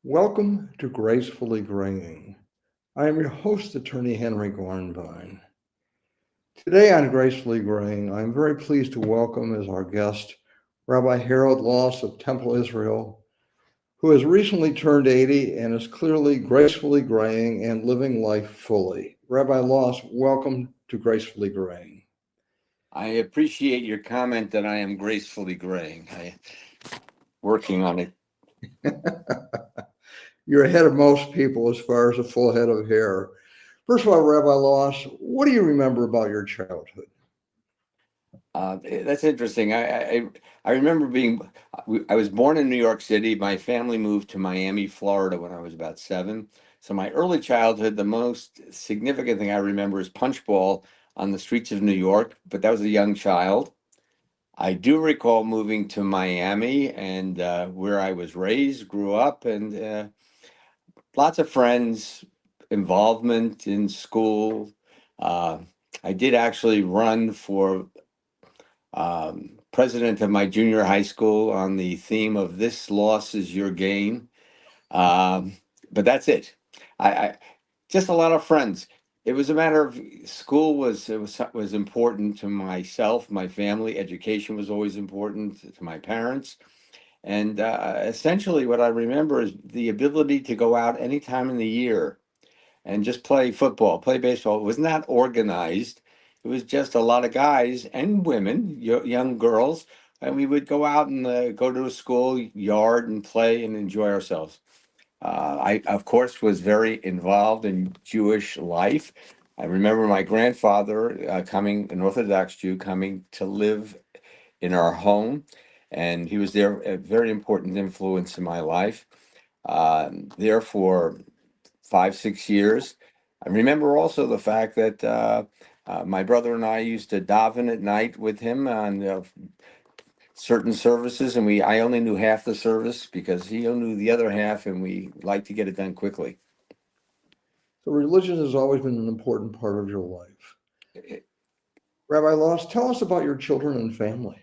Welcome to Gracefully Graying. I am your host, Attorney Henry Gornvine. Today on Gracefully Graying, I am very pleased to welcome as our guest Rabbi Harold Loss of Temple, Israel, who has recently turned 80 and is clearly gracefully graying and living life fully. Rabbi Loss, welcome to Gracefully Graying. I appreciate your comment that I am gracefully graying. Working on it. You're ahead of most people as far as a full head of hair. First of all, Rabbi Loss, what do you remember about your childhood? That's interesting. I remember I was born in New York City. My family moved to Miami, Florida when I was about 7. So my early childhood, the most significant thing I remember is punchball on the streets of New York, but that was a young child. I do recall moving to Miami and where I was raised, grew up, and lots of friends, involvement in school. Uh, I did actually run for president of my junior high school on the theme of "This loss is your gain." Um, but that's it. I just a lot of friends. It was a matter of school was important to myself, my family. Education was always important to my parents. And essentially, what I remember is the ability to go out any time in the year and just play football, play baseball. It was not organized. It was just a lot of guys and women, young girls, and we would go out and go to a school yard and play and enjoy ourselves. I, of course, was very involved in Jewish life. I remember my grandfather coming, an Orthodox Jew, coming to live in our home, and he was there, a very important influence in my life. There for 5, 6 years. I remember also the fact that my brother and I used to daven at night with him on certain services, and I only knew half the service because he only knew the other half, and we liked to get it done quickly. So religion has always been an important part of your life. Eh, Rabbi Loss, tell us about your children and family.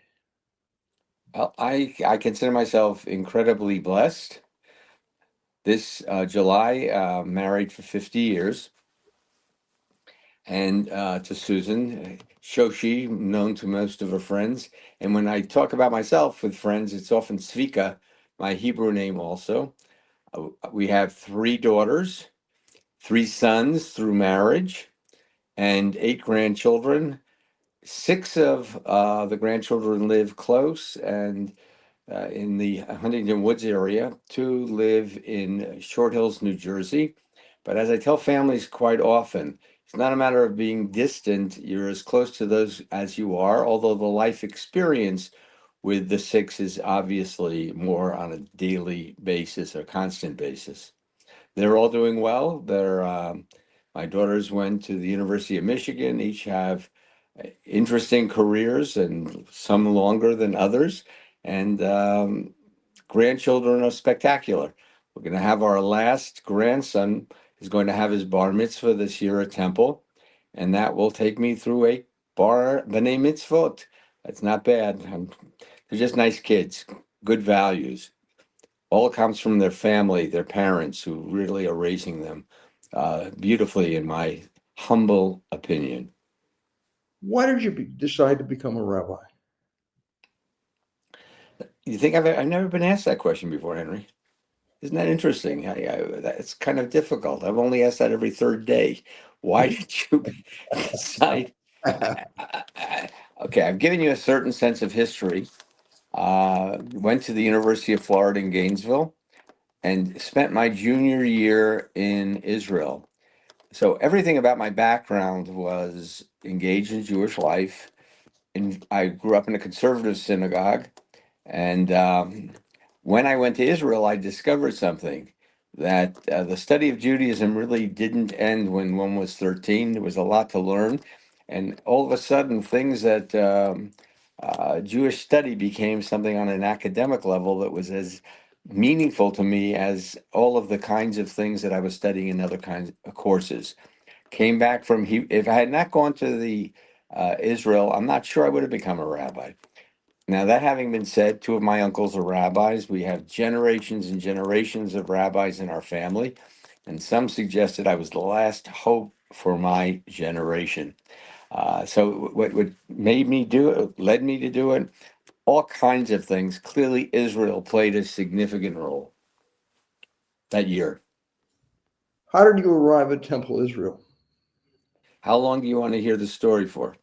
Well, I consider myself incredibly blessed. This July, married for 50 years, and to Susan, Shoshi, known to most of her friends. And when I talk about myself with friends, it's often Svika, my Hebrew name also. We have 3 daughters, 3 sons through marriage, and 8 grandchildren. 6 of the grandchildren live close and in the Huntington Woods area. 2 live in Short Hills, New Jersey. But as I tell families quite often, it's not a matter of being distant. You're as close to those as you are, although the life experience with the 6 is obviously more on a daily basis or constant basis. They're all doing well. My daughters went to the University of Michigan, each have interesting careers and some longer than others. And grandchildren are spectacular. We're going to have our last grandson is going to have his bar mitzvah this year at Temple, and that will take me through a bar b'nai mitzvot. That's not bad. They're just nice kids, good values. All comes from their family, their parents, who really are raising them beautifully, in my humble opinion. Why did you decide to become a rabbi? You think I've never been asked that question before, Henry? Isn't that interesting? It's kind of difficult. I've only asked that every third day. Why did you decide? Okay, I've given you a certain sense of history. Went to the University of Florida in Gainesville and spent my junior year in Israel. So everything about my background was engaged in Jewish life. And I grew up in a conservative synagogue. And when I went to Israel, I discovered something that the study of Judaism really didn't end when one was 13. There was a lot to learn. And all of a sudden, things that Jewish study became something on an academic level that was as meaningful to me as all of the kinds of things that I was studying in other kinds of courses. Came back if I had not gone to the Israel, I'm not sure I would have become a rabbi. Now, that having been said, two of my uncles are rabbis. We have generations and generations of rabbis in our family, and some suggested I was the last hope for my generation. So, what made me do it, led me to do it, all kinds of things. Clearly, Israel played a significant role that year. How did you arrive at Temple Israel? How long do you want to hear the story for?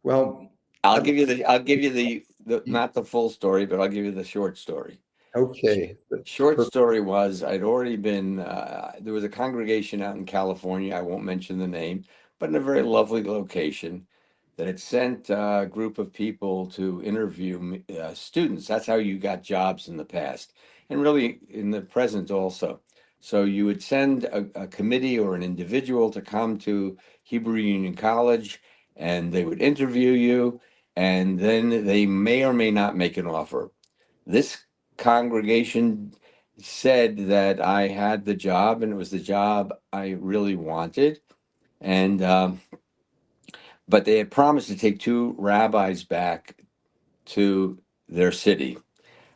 Well, I'll I'd give you the I'll give you the like, not the full story, but I'll give you the short story. okay, that's Short perfect. story was I'd already been there was a congregation out in California, I won't mention the name, but in a very lovely location that had sent a group of people to interview students. That's how you got jobs in the past, and really in the present also. So you would send a committee or an individual to come to Hebrew Union College, and they would interview you, and then they may or may not make an offer. This congregation said that I had the job, and it was the job I really wanted. And but they had promised to take two rabbis back to their city.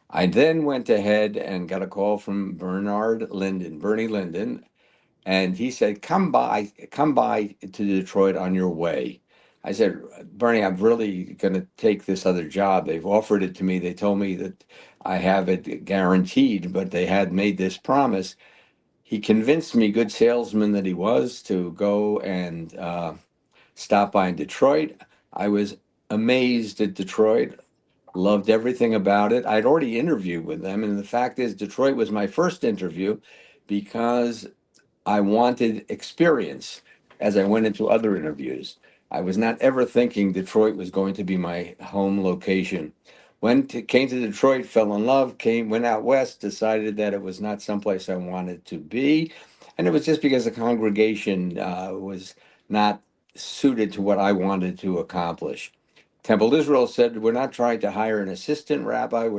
I then went ahead and got a call from Bernie Linden, and he said, come by to Detroit on your way." I said, "Bernie, I'm really going to take this other job. They've offered it to me. They told me that I have it guaranteed, but they had made this promise." He convinced me, good salesman that he was, to go and stop by in Detroit. I was amazed at Detroit, loved everything about it. I'd already interviewed with them, and the fact is, Detroit was my first interview because I wanted experience as I went into other interviews. I was not ever thinking Detroit was going to be my home location. Came to Detroit, fell in love, went out west, decided that it was not someplace I wanted to be. And it was just because the congregation was not suited to what I wanted to accomplish. Temple Israel said, "We're not trying to hire an assistant rabbi.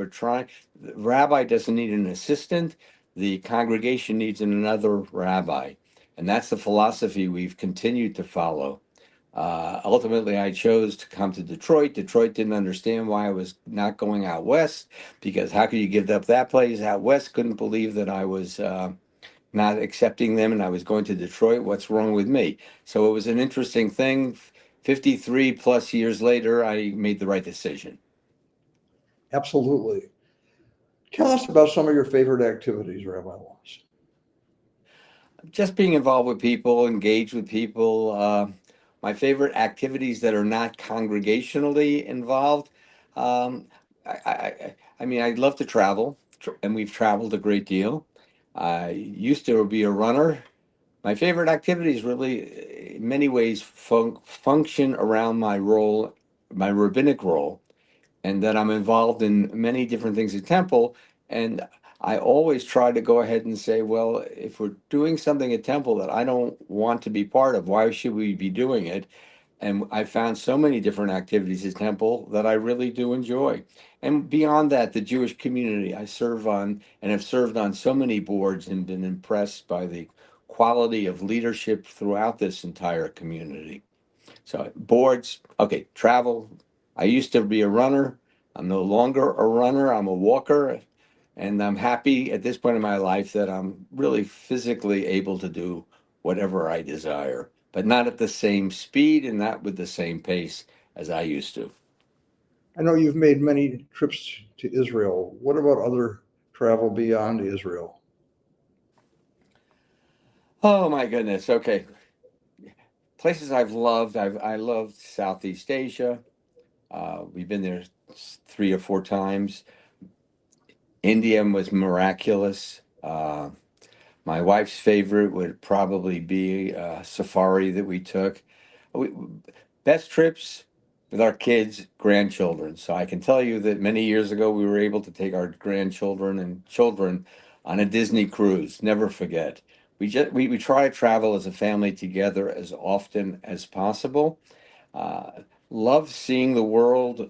The rabbi doesn't need an assistant. The congregation needs another rabbi." And that's the philosophy we've continued to follow. Ultimately, I chose to come to Detroit. Detroit didn't understand why I was not going out west, because how could you give up that place? Out west couldn't believe that I was not accepting them and I was going to Detroit. What's wrong with me? So it was an interesting thing. 53 plus years later, I made the right decision. Absolutely. Tell us about some of your favorite activities, Rabbi Wallace. Just being involved with people, engaged with people. My favorite activities that are not congregationally involved. Um, I mean, I love to travel, and we've traveled a great deal. I used to be a runner. My favorite activities really, in many ways, function around my role, my rabbinic role, and that I'm involved in many different things at Temple. And I always try to go ahead and say, well, if we're doing something at Temple that I don't want to be part of, why should we be doing it? And I found so many different activities at Temple that I really do enjoy. And beyond that, the Jewish community I serve on and have served on so many boards and been impressed by the quality of leadership throughout this entire community. So boards, okay, travel. I used to be a runner. I'm no longer a runner. I'm a walker. And I'm happy at this point in my life that I'm really physically able to do whatever I desire, but not at the same speed and not with the same pace as I used to. I know you've made many trips to Israel. What about other travel beyond Israel? Oh my goodness. Okay. Places I've loved. I loved Southeast Asia. We've been there 3 or 4 times. India was miraculous. My wife's favorite would probably be a safari that we took. We, Best trips with our kids, grandchildren. So I can tell you that many years ago we were able to take our grandchildren and children on a Disney cruise. Never forget. We try to travel as a family together as often as possible. Uh, Love seeing the world.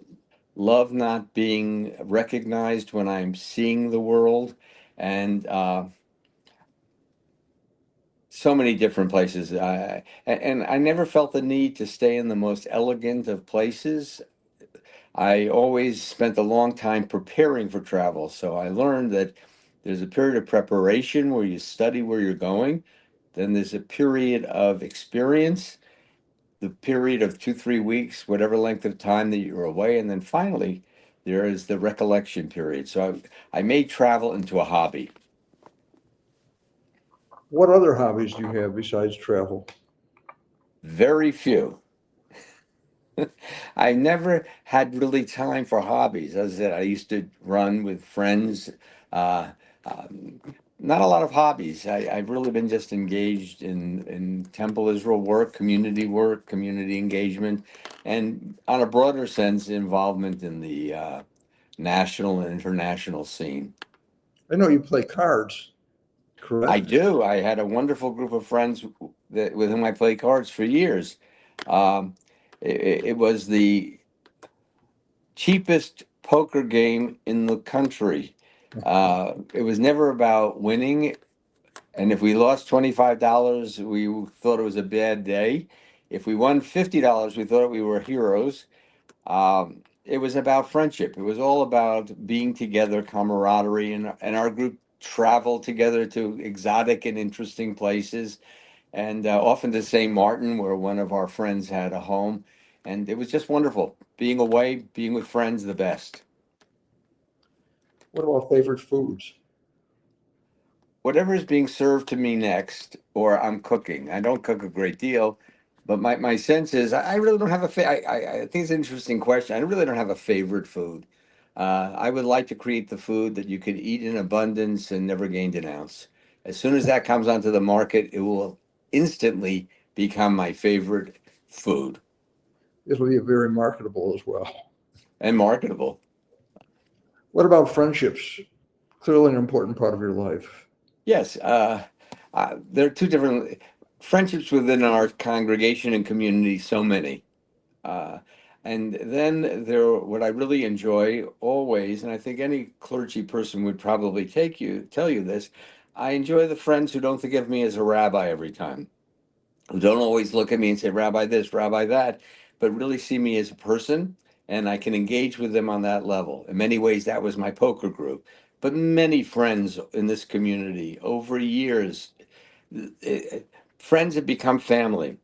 Love not being recognized when I'm seeing the world, and so many different places. And I never felt the need to stay in the most elegant of places. I always spent a long time preparing for travel. So I learned that there's a period of preparation where you study where you're going. Then there's a period of experience, the period of 2, 3 weeks, whatever length of time that you're away. And then finally, there is the recollection period. So I made travel into a hobby. What other hobbies do you have besides travel? Very few. I never had really time for hobbies. As I said, I used to run with friends. Uh, um, Not a lot of hobbies. I've really been just engaged in Temple Israel work, community engagement, and on a broader sense, involvement in the national and international scene. I know you play cards, I correct? do. I had a wonderful group of friends with whom I played cards for years. Um, it was the cheapest poker game in the country. It was never about winning, and if we lost $25, we thought it was a bad day. If we won $50, we thought we were heroes. It was about friendship. It was all about being together, camaraderie, and our group traveled together to exotic and interesting places, and often to St. Martin, where one of our friends had a home. And it was just wonderful being away, being with friends, the best. What about favorite foods? Whatever is being served to me next, or I'm cooking. I don't cook a great deal, but my sense is I really don't have I think it's an interesting question. I really don't have a favorite food. I would like to create the food that you could eat in abundance and never gain an ounce. As soon as that comes onto the market, it will instantly become my favorite food It'll be very marketable as well. and marketable. What about friendships? Clearly an important part of your life. Yes, there are two different friendships within our congregation and community, so many. Uh, and then what I really enjoy always, and I think any clergy person would probably tell you this, I enjoy the friends who don't think of me as a rabbi every time, who don't always look at me and say, Rabbi this, Rabbi that, but really see me as a person, and I can engage with them on that level. In many ways, that was my poker group. But many friends in this community over years, eh, friends have become family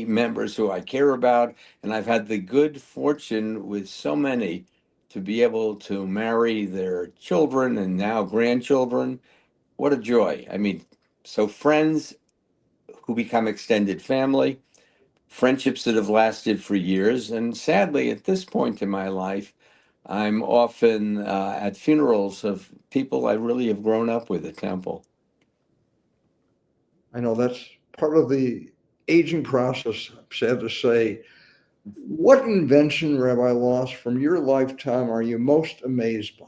members who I care about, and I've had the good fortune with so many to be able to marry their children and now grandchildren. What a joy. I mean, so friends who become extended family, friendships that have lasted for years, and sadly, at this point in my life, I'm often at funerals of people I really have grown up with at Temple. I know that's part of the aging process, I'm sad to say. What invention, Rabbi Loss, from your lifetime are you most amazed by?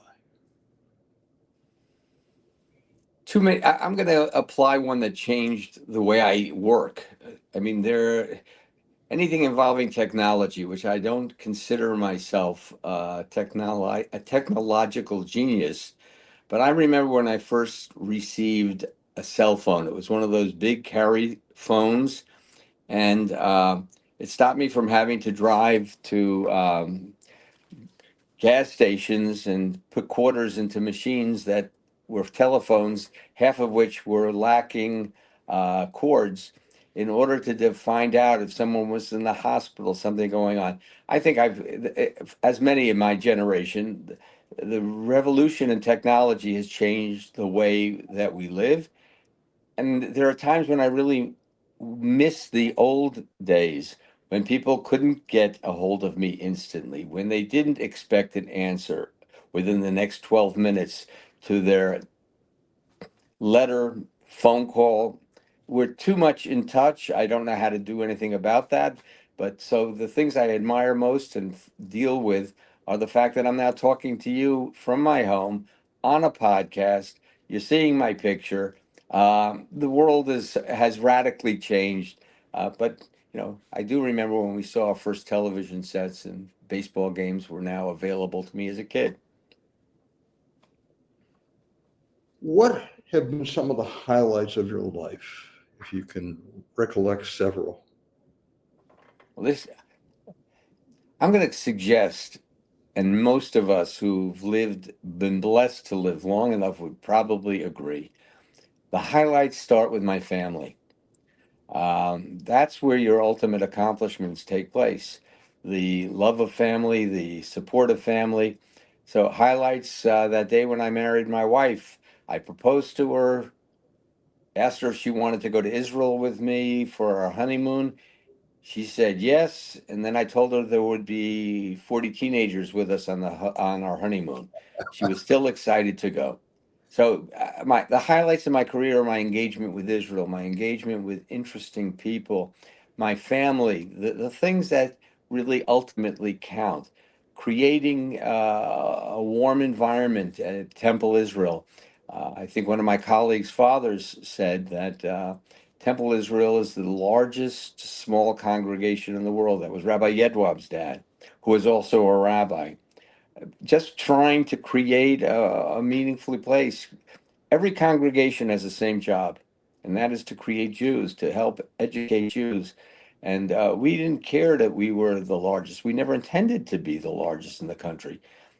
Too many. I'm going to apply one that changed the way I work. I mean, anything involving technology, which I don't consider myself a technological genius, but I remember when I first received a cell phone. It was one of those big carry phones, and it stopped me from having to drive to gas stations and put quarters into machines that were telephones, half of which were lacking cords, in order to find out if someone was in the hospital, something going on. I think as many in my generation, the revolution in technology has changed the way that we live. And there are times when I really miss the old days when people couldn't get a hold of me instantly, when they didn't expect an answer within the next 12 minutes to their letter, phone call. We're too much in touch. I don't know how to do anything about that. But so the things I admire most and deal with are the fact that I'm now talking to you from my home on a podcast. You're seeing my picture. The world has radically changed. But I do remember when we saw our first television sets and baseball games were now available to me as a kid. What have been some of the highlights of your life, if you can recollect several? Well, I'm going to suggest, and most of us who've been blessed to live long enough would probably agree, the highlights start with my family. That's where your ultimate accomplishments take place. The love of family, the support of family. So, highlights that day when I married my wife. I proposed to her, asked her if she wanted to go to Israel with me for our honeymoon. She said yes, and then I told her there would be 40 teenagers with us on our honeymoon. She was still excited to go. So my the highlights of my career are my engagement with Israel, my engagement with interesting people, my family, the things that really ultimately count. Creating a warm environment at Temple Israel. I think one of my colleagues' fathers said that. Temple Israel is the largest small congregation in the world. That was Rabbi Yedwab's dad, who was also a rabbi. Just trying to create a meaningful place. Every congregation has the same job, and that is to create Jews, to help educate Jews. And we didn't care that we were the largest. We never intended to be the largest in the country.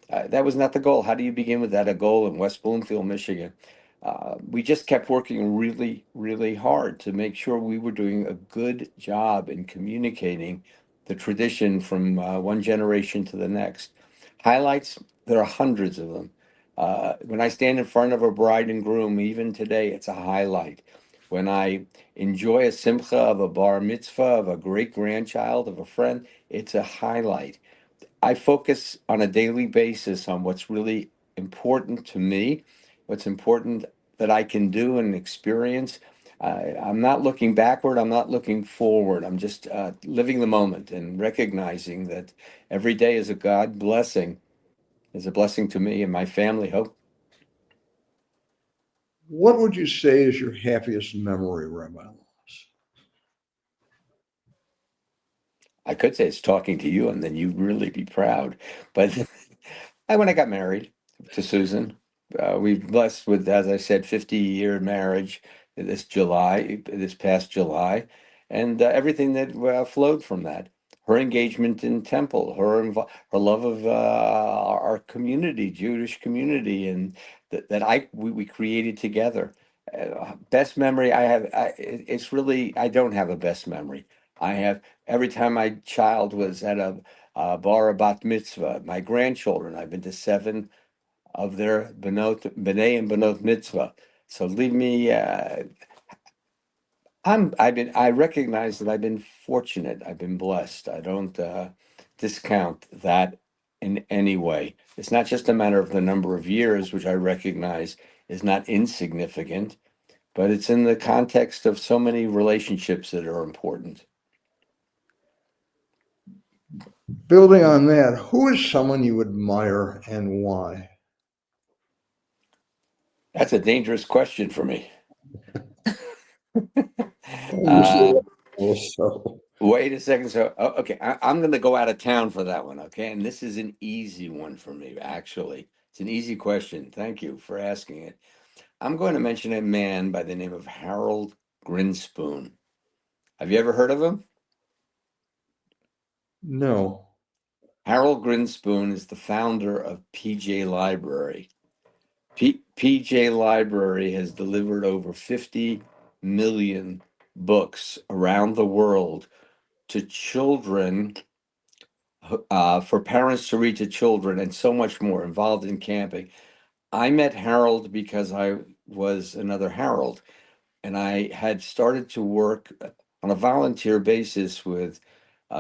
That was not the goal. How do you begin with that? A goal in West Bloomfield, Michigan? We just kept working really, really hard to make sure we were doing a good job in communicating the tradition from one generation to the next. Highlights, there are hundreds of them. When I stand in front of a bride and groom, even today, it's a highlight. When I enjoy a simcha of a bar mitzvah of a great grandchild of a friend, it's a highlight. I focus on a daily basis on what's really important to me, what's important that I can do and experience. I'm not looking backward, I'm not looking forward. I'm just living the moment and recognizing that every day is a God blessing, is a blessing to me and my family. Hope What would you say is your happiest memory, Rabbi? I could say it's talking to you, and then you'd really be proud. But when I got married to Susan, we've blessed with, as I said, 50-year marriage this past July, and everything that flowed from that. Her engagement in Temple, her love of our community, Jewish community, and we created together. Best memory I have, it's really, I don't have a best memory. I have every time my child was at a bar or bat mitzvah, my grandchildren, I've been to 7 of their b'nai and benot mitzvah. So leave me. I recognize that I've been fortunate. I've been blessed. I don't discount that in any way. It's not just a matter of the number of years, which I recognize is not insignificant, but it's in the context of so many relationships that are important. Building on that, who is someone you admire and why? That's a dangerous question for me. You see uh, that also. Wait a second. So, okay, I'm going to go out of town for that one. Okay. And this is an easy one for me, actually. It's an easy question. Thank you for asking it. I'm going to mention a man by the name of Harold Grinspoon. Have you ever heard of him? No. Harold Grinspoon is the founder of PJ Library. PJ Library has delivered over 50 million books around the world to children, for parents to read to children, and so much more involved in camping. I met Harold because I was another Harold, and I had started to work on a volunteer basis with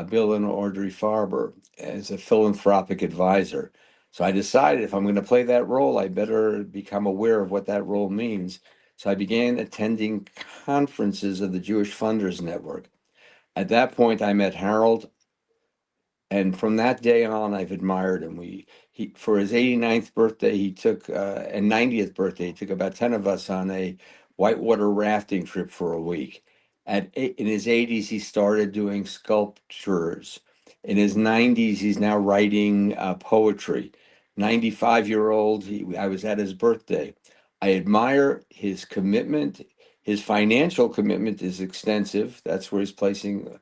Bill and Audrey Farber as a philanthropic advisor. So I decided if I'm going to play that role, I better become aware of what that role means. So I began attending conferences of the Jewish Funders Network. At that point, I met Harold, and from that day on, I've admired him. He for his 89th birthday, he took and 90th birthday, he took about 10 of us on a whitewater rafting trip for a week. In his 80s, he started doing sculptures. In his 90s, he's now writing poetry. 95-year-old, I was at his birthday. I admire his commitment. His financial commitment is extensive. That's where he's placing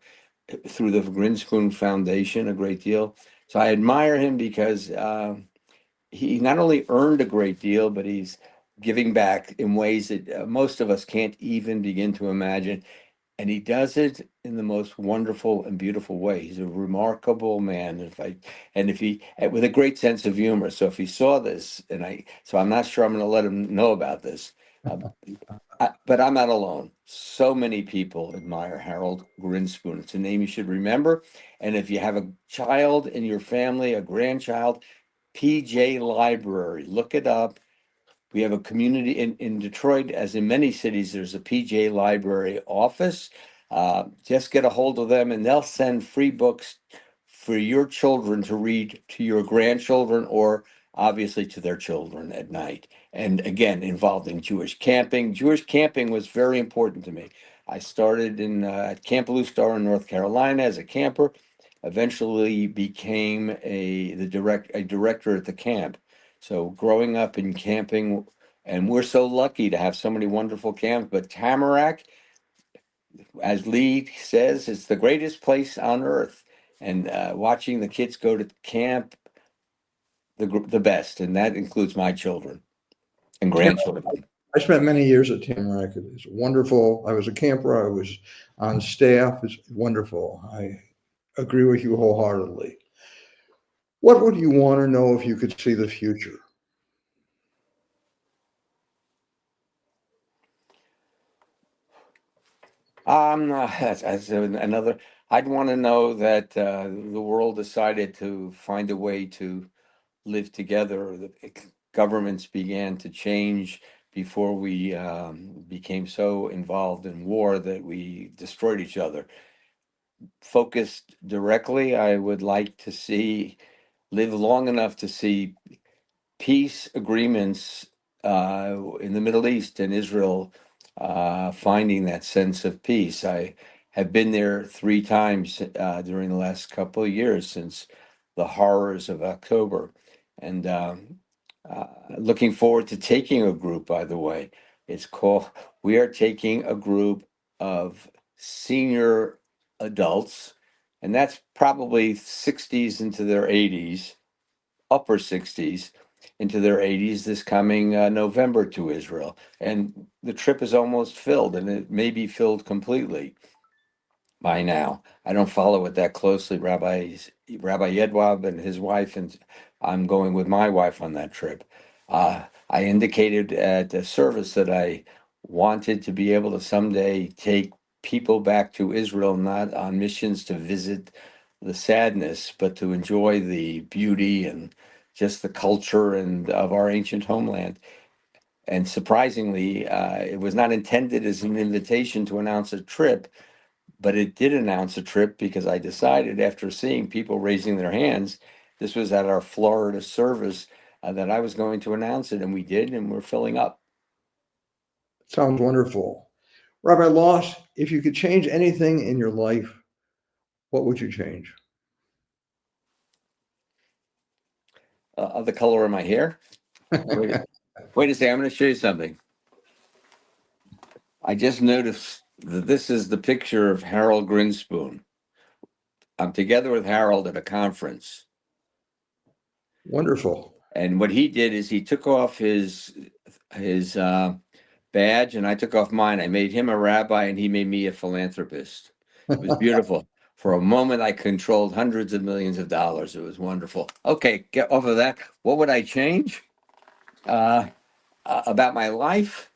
through the Grinspoon Foundation a great deal. So I admire him because he not only earned a great deal, but he's giving back in ways that most of us can't even begin to imagine. And he does it in the most wonderful and beautiful way. He's a remarkable man. If he with a great sense of humor. So if he saw this, so I'm not sure I'm going to let him know about this. Uh, but I'm not alone. So many people admire Harold Grinspoon. It's a name you should remember. And if you have a child in your family, a grandchild, PJ Library, look it up. We have a community in Detroit, as in many cities, there's a PJ Library office. Just get a hold of them and they'll send free books for your children to read to your grandchildren or obviously to their children at night. And again, involving Jewish camping. Jewish camping was very important to me. I started at Camp Blue Star in North Carolina as a camper, eventually became a director at the camp. So growing up in camping, and we're so lucky to have so many wonderful camps, but Tamarack, as Lee says, it's the greatest place on earth. And watching the kids go to camp, the best, and that includes my children and grandchildren. I spent many years at Tamarack. It's wonderful. I was a camper. I was on staff. It's wonderful. I agree with you wholeheartedly. What would you want to know if you could see the future? That's another. I'd want to know that the world decided to find a way to live together. The governments began to change before we became so involved in war that we destroyed each other. Focused directly, I would like to see live long enough to see peace agreements in the Middle East and Israel finding that sense of peace. I have been there 3 times during the last couple of years since the horrors of October. And looking forward to taking a group, by the way. We are taking a group of senior adults, and that's probably 60s into their 80s, upper 60s into their 80s this coming November to Israel. And the trip is almost filled, and it may be filled completely by now. I don't follow it that closely. Rabbi Yedwab and his wife, and I'm going with my wife on that trip. I indicated at the service that I wanted to be able to someday take people back to Israel, not on missions to visit the sadness, but to enjoy the beauty and just the culture and of our ancient homeland. And surprisingly, it was not intended as an invitation to announce a trip, but it did announce a trip because I decided after seeing people raising their hands, this was at our Florida service, that I was going to announce it, and we did, and we're filling up. Sounds wonderful. Rabbi Loss, if you could change anything in your life, what would you change? Of the color of my hair. Wait, wait a second, I'm going to show you something. I just noticed that this is the picture of Harold Grinspoon. I'm together with Harold at a conference. Wonderful. And what he did is he took off his badge, and I took off mine. I made him a rabbi, and he made me a philanthropist. It was beautiful. For a moment, I controlled hundreds of millions of dollars. It was wonderful. Okay, get off of that. What would I change about my life?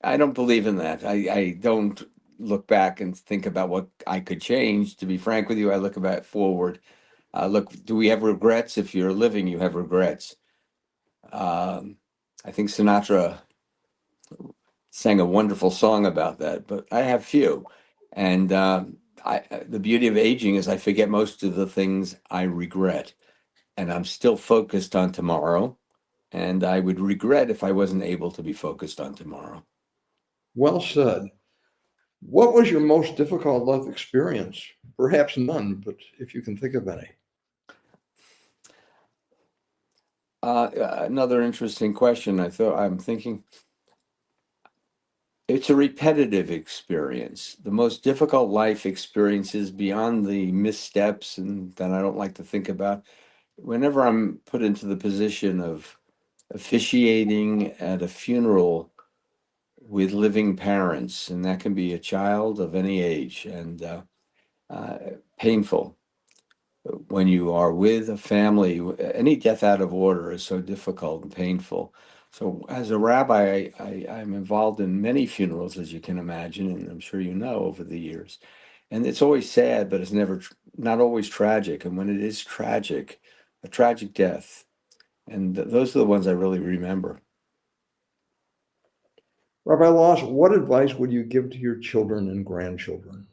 I don't believe in that. I don't look back and think about what I could change. To be frank with you, I look about forward. Look, do we have regrets? If you're living, you have regrets. I think Sinatra sang a wonderful song about that, but I have few. And the beauty of aging is I forget most of the things I regret, and I'm still focused on tomorrow. And I would regret if I wasn't able to be focused on tomorrow. Well said. What was your most difficult life experience? Perhaps none, but if you can think of any. Another interesting question. I'm thinking. It's a repetitive experience. The most difficult life experiences beyond the missteps and that I don't like to think about. Whenever I'm put into the position of officiating at a funeral with living parents, and that can be a child of any age, and uh, painful. When you are with a family, any death out of order is so difficult and painful. So, as a rabbi, I'm involved in many funerals, as you can imagine, and I'm sure you know over the years. And it's always sad, but it's never, not always tragic. And when it is tragic, a tragic death, and those are the ones I really remember. Rabbi Loss, what advice would you give to your children and grandchildren?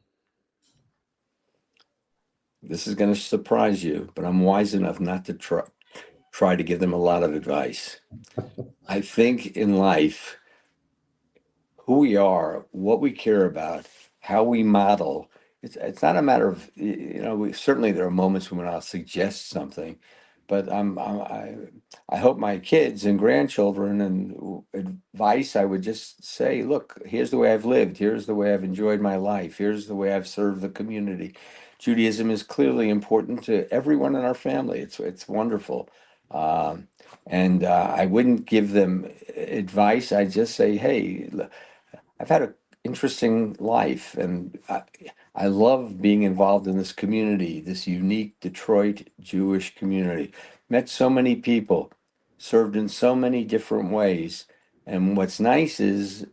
This is going to surprise you, but I'm wise enough not to try to give them a lot of advice. I think in life, who we are, what we care about, how we model. It's not a matter of we certainly there are moments when I'll suggest something, but I hope my kids and grandchildren and advice I would just say, look, here's the way I've lived, here's the way I've enjoyed my life, here's the way I've served the community. Judaism is clearly important to everyone in our family. It's wonderful. Um, and I wouldn't give them advice. I just say, hey, I've had an interesting life, and I love being involved in this community, this unique Detroit Jewish community. Met so many people, served in so many different ways. And what's nice is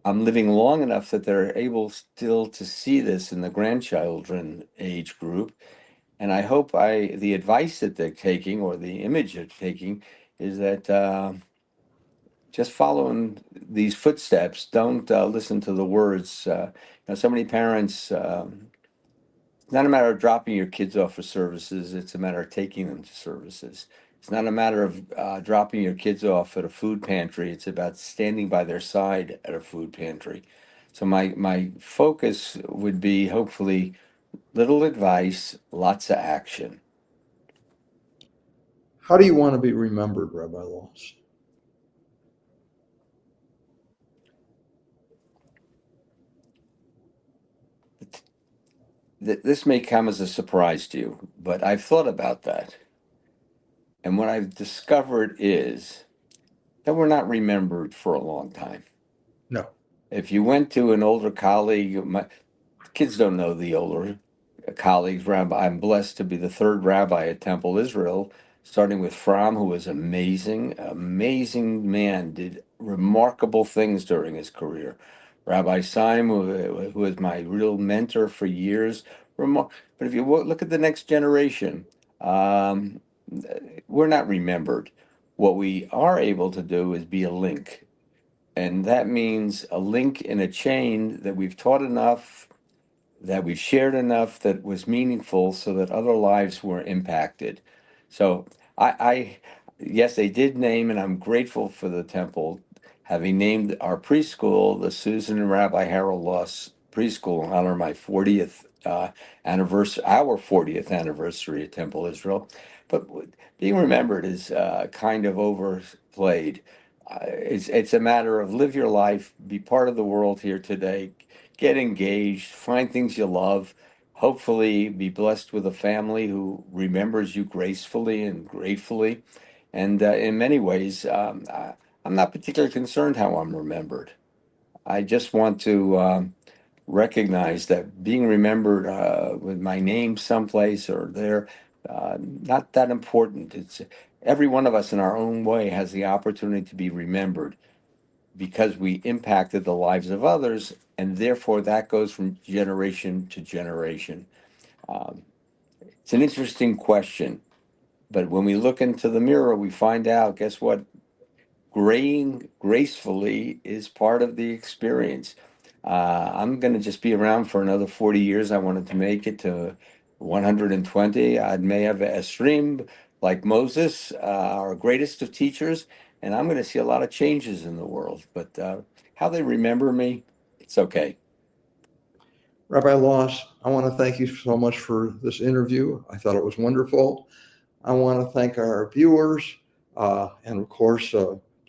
I'm living long enough that they're able still to see this in the grandchildren age group. And I hope the advice that they're taking or the image they're taking is that just following these footsteps. Don't listen to the words. So many parents. It's not a matter of dropping your kids off for services. It's a matter of taking them to services. It's not a matter of dropping your kids off at a food pantry. It's about standing by their side at a food pantry. So my focus would be hopefully little advice, lots of action. How do you want to be remembered, Rabbi Loss? This may come as a surprise to you, but I've thought about that. And what I've discovered is that we're not remembered for a long time. No. If you went to an older colleague, my kids don't know the older colleagues. Rabbi, I'm blessed to be the third rabbi at Temple Israel, starting with Fromm, who was amazing, amazing man, did remarkable things during his career. Rabbi Syme, who was my real mentor for years. But if you look at the next generation, um, we're not remembered. What we are able to do is be a link. And that means a link in a chain that we've taught enough, that we've shared enough that was meaningful so that other lives were impacted. So I yes, they did name, and I'm grateful for the temple having named our preschool the Susan and Rabbi Harold Loss Preschool in honor of my 40th anniversary, our 40th anniversary at Temple Israel. But being remembered is kind of overplayed. It's a matter of live your life, be part of the world here today, get engaged, find things you love, hopefully be blessed with a family who remembers you gracefully and gratefully. And in many ways, I'm not particularly concerned how I'm remembered. I just want to recognize that being remembered with my name someplace or there, not that important. It's every one of us in our own way has the opportunity to be remembered because we impacted the lives of others, and therefore that goes from generation to generation. Um, it's an interesting question, but when we look into the mirror, we find out, guess what? Graying gracefully is part of the experience. I'm going to just be around for another 40 years. I wanted to make it to 120. I may have a stream like Moses, our greatest of teachers, and I'm going to see a lot of changes in the world. But how they remember me, it's okay. Rabbi Loss, I want to thank you so much for this interview. I thought it was wonderful. I want to thank our viewers and, of course,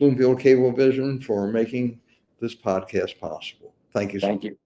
Bloomfield Cablevision for making this podcast possible. Thank you so much. Thank you.